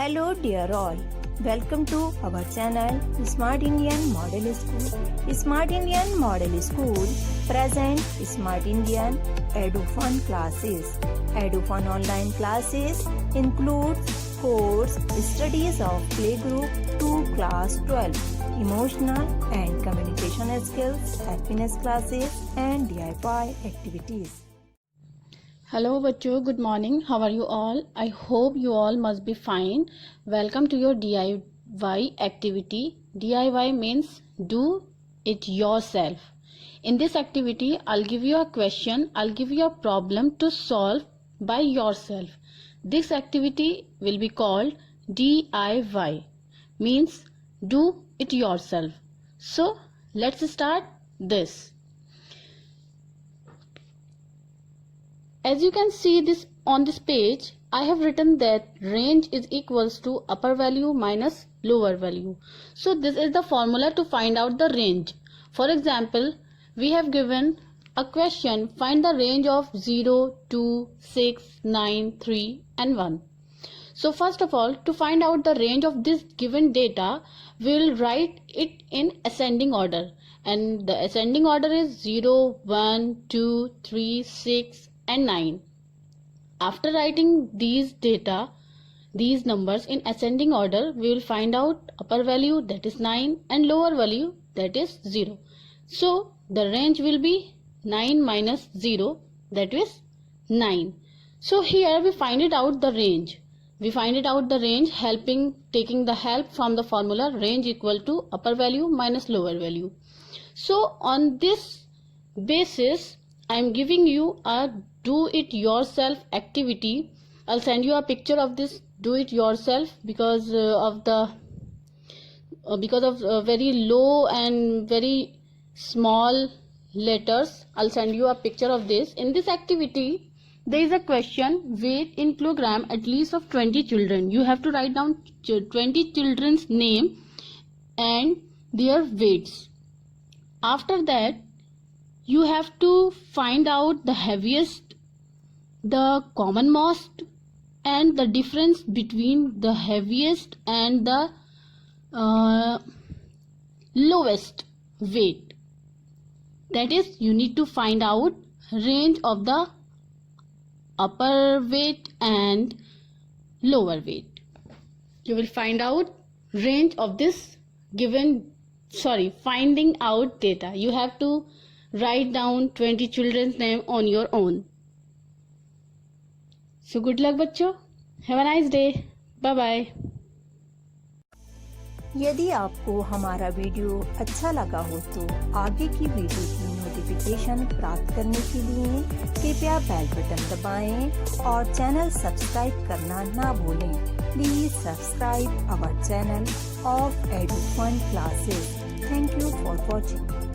Hello dear all, welcome to our channel Smart Indian Model School. Smart Indian Model School present Smart Indian EduFun classes. EduFun online classes includes course studies of playgroup to class 12, emotional and communication skills, happiness classes and DIY activities. Hello बच्चों, good morning. How are you all? I hope you all must be fine. Welcome to your DIY activity. DIY means do it yourself. In this activity, I'll give you a question, I'll give you a problem to solve by yourself. This activity will be called DIY, means do it yourself. So let's start this. As you can see this on this page, I have written that range is equals to upper value minus lower value. So this is the formula to find out the range. For example, we have given a question, find the range of 0, 2, 6, 9, 3 and 1. So first of all, to find out the range of this given data, we will write it in ascending order. And the ascending order is 0, 1, 2, 3, 6 and 9. After writing these numbers in ascending order, we will find out upper value, that is 9, and lower value, that is 0. So the range will be 9 minus 0, that is 9. So here we find it out the range. We find it out the range taking the help from the formula range equal to upper value minus lower value. So on this basis, I am giving you a do it yourself activity. I'll send you a picture of this do it yourself because of very low and very small letters. I'll send you a picture of this. In this activity, there is a question, weight in kilogram at least of 20 children. You have to write down 20 children's name and their weights. After that, you have to find out the heaviest, the commonmost, and the difference between the heaviest and the lowest weight. That is, you need to find out range of the upper weight and lower weight. You will find out range of this finding out data. You have to write down 20 children's name on your own. So good luck बच्चों. Have a nice day. Bye bye. यदि आपको हमारा video अच्छा लगा हो तो आगे की वीडियो की नोटिफिकेशन प्राप्त करने के लिए कृपया बेल बटन दबाएं और चैनल सब्सक्राइब करना ना भूलें. Please subscribe our channel of EduFun classes. Thank you for watching.